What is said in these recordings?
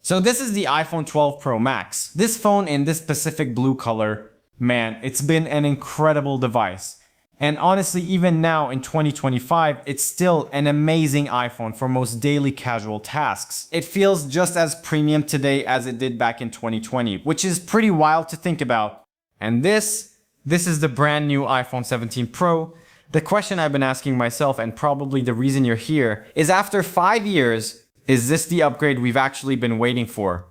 So this is the iPhone 12 Pro Max. This phone in this Pacific blue color, man, it's been an incredible device. And honestly, even now in 2025, it's still an amazing iPhone for most daily casual tasks. It feels just as premium today as it did back in 2020, which is pretty wild to think about. And this is the brand new iPhone 17 Pro. The question I've been asking myself, and probably the reason you're here, is after 5 years, is this the upgrade we've actually been waiting for?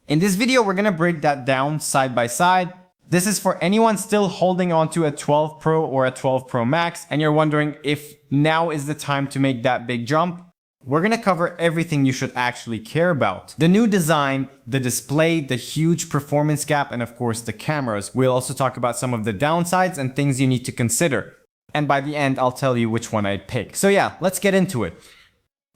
In this video, we're gonna break that down side by side. This is for anyone still holding on to a 12 Pro or a 12 Pro Max, and you're wondering if now is the time to make that big jump. We're gonna cover everything you should actually care about. The new design, the display, the huge performance gap, and of course the cameras. We'll also talk about some of the downsides and things you need to consider. And by the end, I'll tell you which one I'd pick. So yeah, let's get into it.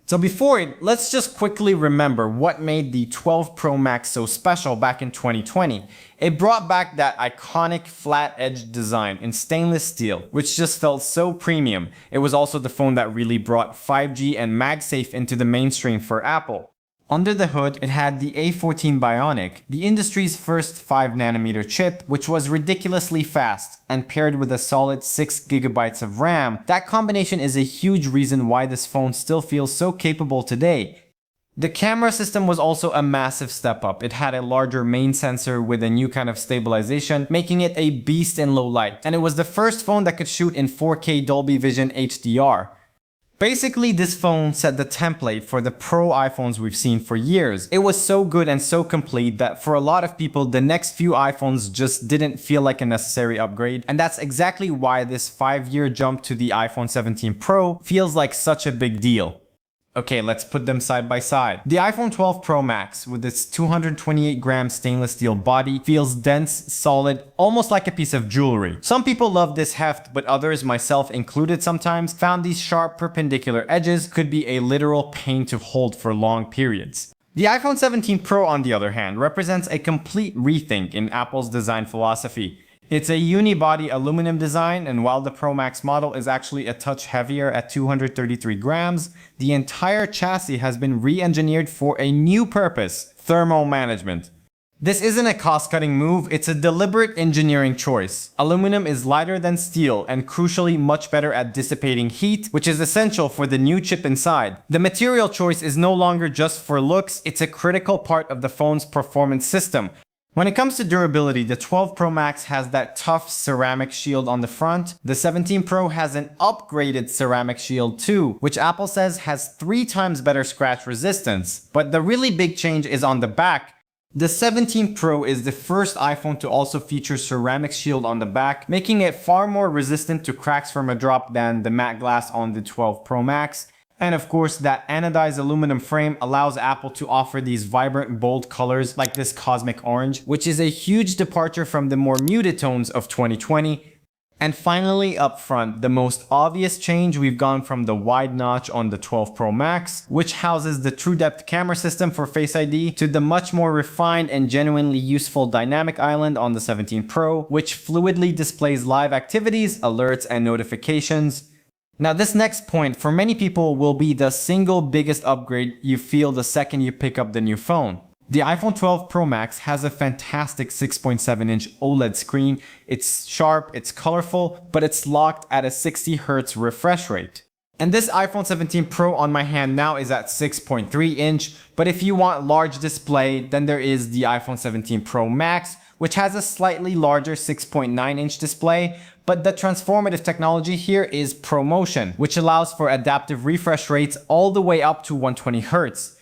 So before it, let's just quickly remember what made the 12 Pro Max so special back in 2020. It brought back that iconic flat-edged design in stainless steel, which just felt so premium. It was also the phone that really brought 5G and MagSafe into the mainstream for Apple. Under the hood, it had the A14 Bionic, the industry's first 5nm chip, which was ridiculously fast, and paired with a solid 6GB of RAM. That combination is a huge reason why this phone still feels so capable today. The camera system was also a massive step up. It had a larger main sensor with a new kind of stabilization, making it a beast in low light. And it was the first phone that could shoot in 4K Dolby Vision HDR. Basically, this phone set the template for the Pro iPhones we've seen for years. It was so good and so complete that for a lot of people, the next few iPhones just didn't feel like a necessary upgrade. And that's exactly why this 5-year jump to the iPhone 17 Pro feels like such a big deal. Okay, let's put them side by side. The iPhone 12 Pro Max, with its 228-gram stainless steel body, feels dense, solid, almost like a piece of jewelry. Some people love this heft, but others, myself included sometimes, found these sharp perpendicular edges could be a literal pain to hold for long periods. The iPhone 17 Pro, on the other hand, represents a complete rethink in Apple's design philosophy. It's a unibody aluminum design, and while the Pro Max model is actually a touch heavier at 233 grams, the entire chassis has been re-engineered for a new purpose: thermal management. This isn't a cost-cutting move, it's a deliberate engineering choice. Aluminum is lighter than steel and crucially much better at dissipating heat, which is essential for the new chip inside. The material choice is no longer just for looks, it's a critical part of the phone's performance system. When it comes to durability, the 12 Pro Max has that tough ceramic shield on the front. The 17 Pro has an upgraded ceramic shield too, which Apple says has 3 times better scratch resistance. But the really big change is on the back. The 17 Pro is the first iPhone to also feature ceramic shield on the back, making it far more resistant to cracks from a drop than the matte glass on the 12 Pro Max. And of course, that anodized aluminum frame allows Apple to offer these vibrant, bold colors like this cosmic orange, which is a huge departure from the more muted tones of 2020. And finally, up front, the most obvious change, we've gone from the wide notch on the 12 Pro Max, which houses the TrueDepth camera system for Face ID, to the much more refined and genuinely useful Dynamic Island on the 17 Pro, which fluidly displays live activities, alerts, and notifications. Now, this next point for many people will be the single biggest upgrade you feel the second you pick up the new phone. The iPhone 12 Pro Max has a fantastic 6.7-inch OLED screen. It's sharp, it's colorful, but it's locked at a 60Hz refresh rate. And this iPhone 17 Pro on my hand now is at 6.3-inch, but if you want large display, then there is the iPhone 17 Pro Max, which has a slightly larger 6.9-inch display, but the transformative technology here is ProMotion, which allows for adaptive refresh rates all the way up to 120 Hz.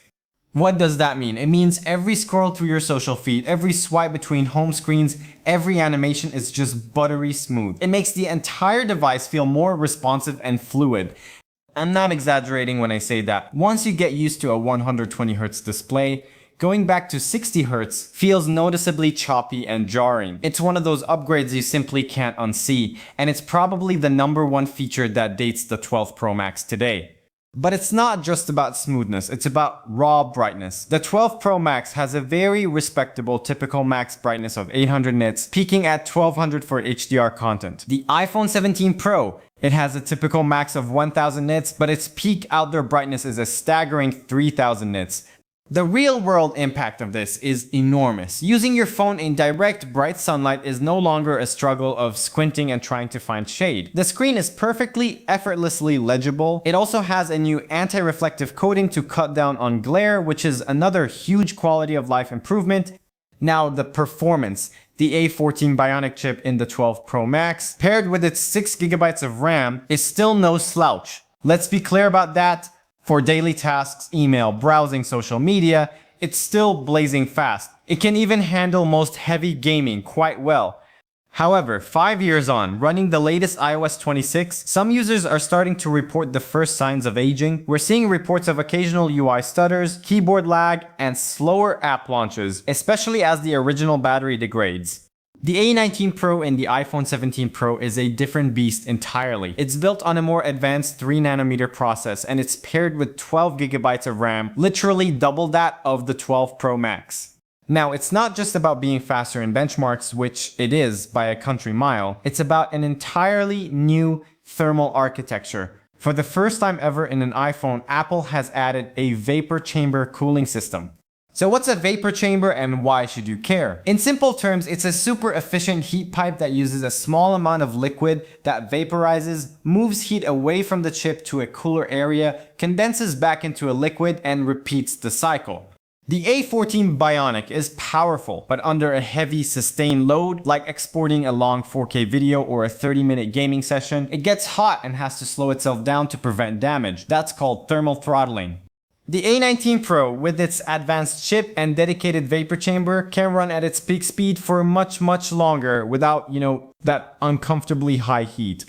What does that mean? It means every scroll through your social feed, every swipe between home screens, every animation is just buttery smooth. It makes the entire device feel more responsive and fluid. I'm not exaggerating when I say that. Once you get used to a 120 Hz display, going back to 60 Hz feels noticeably choppy and jarring. It's one of those upgrades you simply can't unsee, and it's probably the #1 feature that dates the 12 Pro Max today. But it's not just about smoothness, it's about raw brightness. The 12 Pro Max has a very respectable typical max brightness of 800 nits, peaking at 1200 for HDR content. The iPhone 17 Pro, it has a typical max of 1000 nits, but its peak outdoor brightness is a staggering 3000 nits. The real-world impact of this is enormous. Using your phone in direct, bright sunlight is no longer a struggle of squinting and trying to find shade. The screen is perfectly, effortlessly legible. It also has a new anti-reflective coating to cut down on glare, which is another huge quality of life improvement. Now, the performance. The A14 Bionic chip in the 12 Pro Max, paired with its 6GB of RAM, is still no slouch. Let's be clear about that. For daily tasks, email, browsing, social media, it's still blazing fast. It can even handle most heavy gaming quite well. However, 5 years on, running the latest iOS 26, some users are starting to report the first signs of aging. We're seeing reports of occasional UI stutters, keyboard lag, and slower app launches, especially as the original battery degrades. The A19 Pro and the iPhone 17 Pro is a different beast entirely. It's built on a more advanced 3nm process and it's paired with 12GB of RAM, literally double that of the 12 Pro Max. Now, it's not just about being faster in benchmarks, which it is by a country mile. It's about an entirely new thermal architecture. For the first time ever in an iPhone, Apple has added a vapor chamber cooling system. So what's a vapor chamber and why should you care? In simple terms, it's a super efficient heat pipe that uses a small amount of liquid that vaporizes, moves heat away from the chip to a cooler area, condenses back into a liquid, and repeats the cycle. The A14 Bionic is powerful, but under a heavy sustained load, like exporting a long 4K video or a 30-minute gaming session, it gets hot and has to slow itself down to prevent damage. That's called thermal throttling. The A19 Pro, with its advanced chip and dedicated vapor chamber, can run at its peak speed for much longer without, that uncomfortably high heat.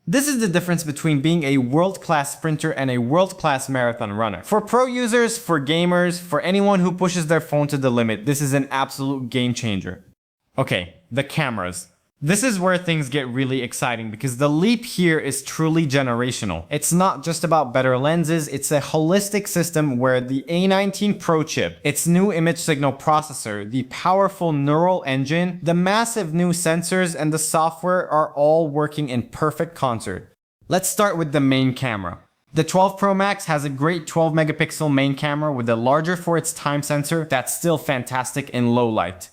This is the difference between being a world-class sprinter and a world-class marathon runner. For pro users, for gamers, for anyone who pushes their phone to the limit, this is an absolute game changer. Okay, the cameras. This is where things get really exciting because the leap here is truly generational. It's not just about better lenses, it's a holistic system where the A19 Pro chip, its new image signal processor, the powerful neural engine, the massive new sensors, and the software are all working in perfect concert. Let's start with the main camera. The 12 Pro Max has a great 12 megapixel main camera with a larger for its time sensor that's still fantastic in low light.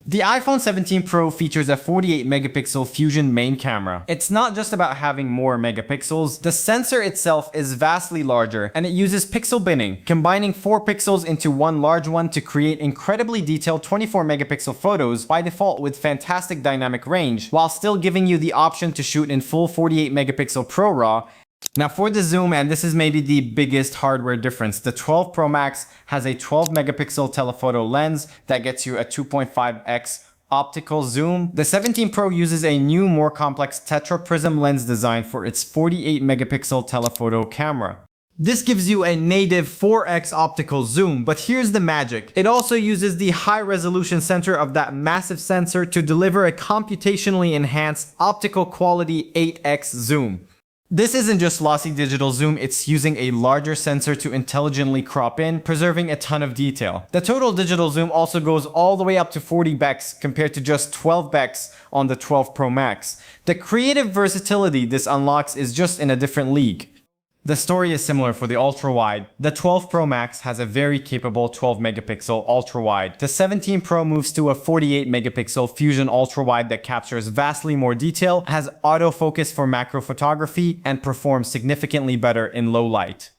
The iPhone 17 Pro features a 48 megapixel Fusion main camera. It's not just about having more megapixels, the sensor itself is vastly larger and it uses pixel binning, combining 4 pixels into one large one to create incredibly detailed 24 megapixel photos by default with fantastic dynamic range, while still giving you the option to shoot in full 48 megapixel ProRAW. Now for the zoom, and this is maybe the biggest hardware difference, the 12 Pro Max has a 12 megapixel telephoto lens that gets you a 2.5x optical zoom. The 17 Pro uses a new, more complex tetraprism lens design for its 48 megapixel telephoto camera. This gives you a native 4x optical zoom, but here's the magic. It also uses the high resolution center of that massive sensor to deliver a computationally enhanced optical quality 8x zoom. This isn't just lossy digital zoom, it's using a larger sensor to intelligently crop in, preserving a ton of detail. The total digital zoom also goes all the way up to 40 bex compared to just 12 bex on the 12 Pro Max. The creative versatility this unlocks is just in a different league. The story is similar for the ultra-wide. The 12 Pro Max has a very capable 12 megapixel ultra-wide. The 17 Pro moves to a 48 megapixel Fusion ultra-wide that captures vastly more detail, has autofocus for macro photography, and performs significantly better in low light.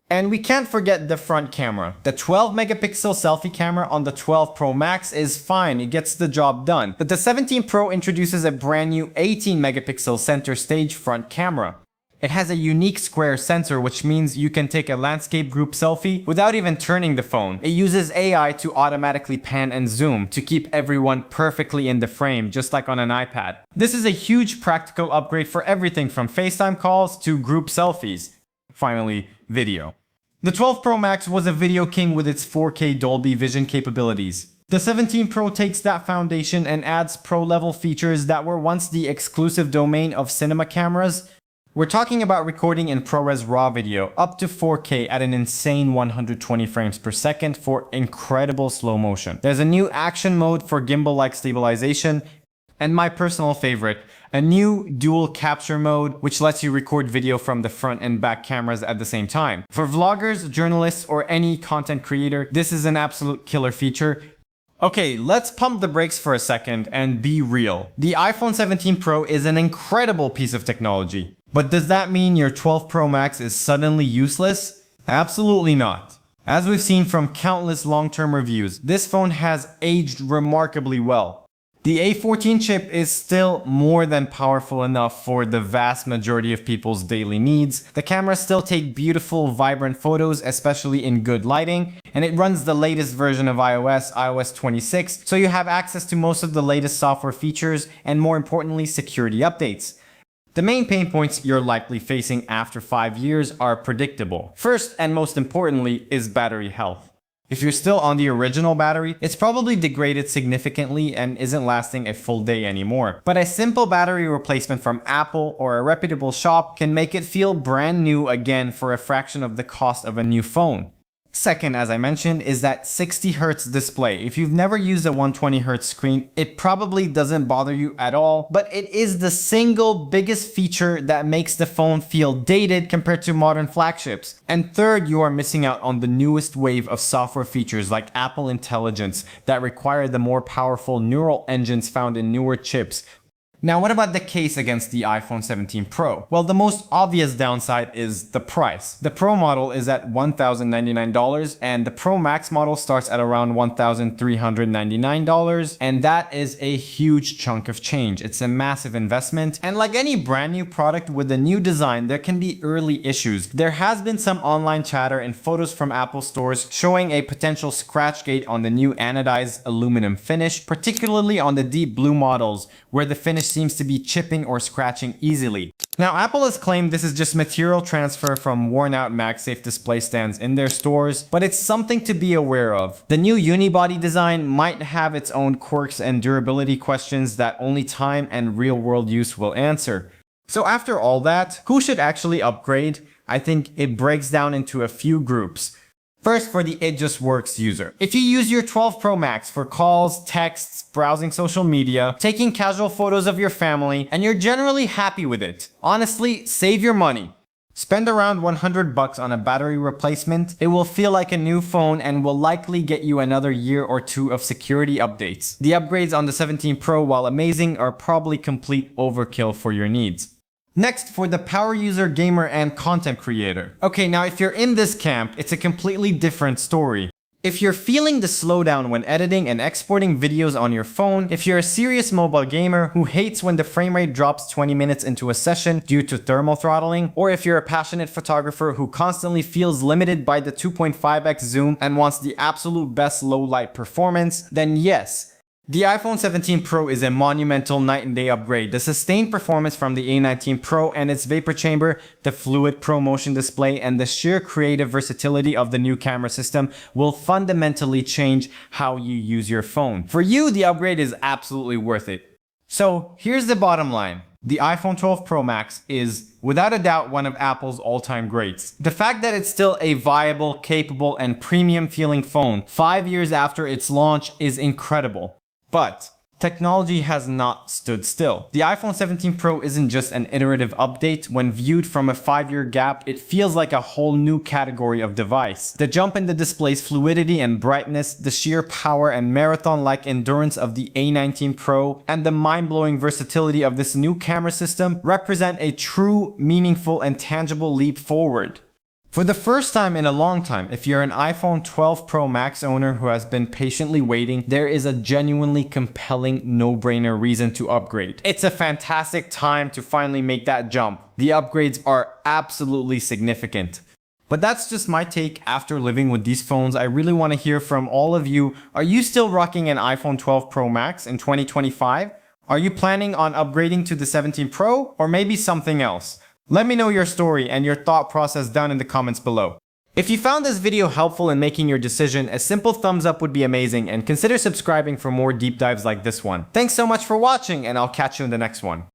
And we can't forget the front camera. The 12 megapixel selfie camera on the 12 Pro Max is fine, it gets the job done. But the 17 Pro introduces a brand new 18 megapixel center stage front camera. It has a unique square sensor, which means you can take a landscape group selfie without even turning the phone. It uses AI to automatically pan and zoom to keep everyone perfectly in the frame, just like on an iPad. This is a huge practical upgrade for everything from FaceTime calls to group selfies. Finally, video. The 12 Pro Max was a video king with its 4K Dolby Vision capabilities. The 17 Pro takes that foundation and adds pro-level features that were once the exclusive domain of cinema cameras. We're talking about recording in ProRes RAW video up to 4K at an insane 120 frames per second for incredible slow motion. There's a new action mode for gimbal-like stabilization, And my personal favorite, a new dual capture mode, which lets you record video from the front and back cameras at the same time. For vloggers, journalists, or any content creator, this is an absolute killer feature. Okay, let's pump the brakes for a second and be real. The iPhone 17 Pro is an incredible piece of technology. But does that mean your 12 Pro Max is suddenly useless? Absolutely not. As we've seen from countless long-term reviews, this phone has aged remarkably well. The A14 chip is still more than powerful enough for the vast majority of people's daily needs. The cameras still take beautiful, vibrant photos, especially in good lighting, and it runs the latest version of iOS 26, so you have access to most of the latest software features and, more importantly, security updates. The main pain points you're likely facing after 5 years are predictable. First, and most importantly, is battery health. If you're still on the original battery, it's probably degraded significantly and isn't lasting a full day anymore. But a simple battery replacement from Apple or a reputable shop can make it feel brand new again for a fraction of the cost of a new phone. Second, as I mentioned, is that 60Hz display. If you've never used a 120Hz screen, it probably doesn't bother you at all, but it is the single biggest feature that makes the phone feel dated compared to modern flagships. And third, you are missing out on the newest wave of software features like Apple Intelligence that require the more powerful neural engines found in newer chips. Now, what about the case against the iPhone 17 Pro? Well, the most obvious downside is the price. The Pro model is at $1,099 and the Pro Max model starts at around $1,399, and that is a huge chunk of change. It's a massive investment, and like any brand new product with a new design, there can be early issues. There has been some online chatter and photos from Apple stores showing a potential scratch gate on the new anodized aluminum finish, particularly on the deep blue models, where the finish seems to be chipping or scratching easily. Now, Apple has claimed this is just material transfer from worn-out MagSafe display stands in their stores, but it's something to be aware of. The new unibody design might have its own quirks and durability questions that only time and real-world use will answer. So after all that, who should actually upgrade? I think it breaks down into a few groups. First, for the It Just Works user. If you use your 12 Pro Max for calls, texts, browsing social media, taking casual photos of your family, and you're generally happy with it, honestly, save your money. Spend around $100 on a battery replacement. It will feel like a new phone and will likely get you another year or two of security updates. The upgrades on the 17 Pro, while amazing, are probably complete overkill for your needs. Next, for the power user, gamer, and content creator. Okay, now if you're in this camp, it's a completely different story. If you're feeling the slowdown when editing and exporting videos on your phone, if you're a serious mobile gamer who hates when the frame rate drops 20 minutes into a session due to thermal throttling, or if you're a passionate photographer who constantly feels limited by the 2.5x zoom and wants the absolute best low light performance, then yes, the iPhone 17 Pro is a monumental night and day upgrade. The sustained performance from the A19 Pro and its vapor chamber, the fluid ProMotion display, and the sheer creative versatility of the new camera system will fundamentally change how you use your phone. For you, the upgrade is absolutely worth it. So here's the bottom line. The iPhone 12 Pro Max is, without a doubt, one of Apple's all-time greats. The fact that it's still a viable, capable, and premium-feeling phone 5 years after its launch is incredible. But technology has not stood still. The iPhone 17 Pro isn't just an iterative update. When viewed from a 5-year gap, it feels like a whole new category of device. The jump in the display's fluidity and brightness, the sheer power and marathon-like endurance of the A19 Pro, and the mind-blowing versatility of this new camera system represent a true, meaningful, and tangible leap forward. For the first time in a long time, if you're an iPhone 12 Pro Max owner who has been patiently waiting, there is a genuinely compelling no-brainer reason to upgrade. It's a fantastic time to finally make that jump. The upgrades are absolutely significant. But that's just my take after living with these phones. I really want to hear from all of you. Are you still rocking an iPhone 12 Pro Max in 2025? Are you planning on upgrading to the 17 Pro or maybe something else? Let me know your story and your thought process down in the comments below. If you found this video helpful in making your decision, a simple thumbs up would be amazing, and consider subscribing for more deep dives like this one. Thanks so much for watching, and I'll catch you in the next one.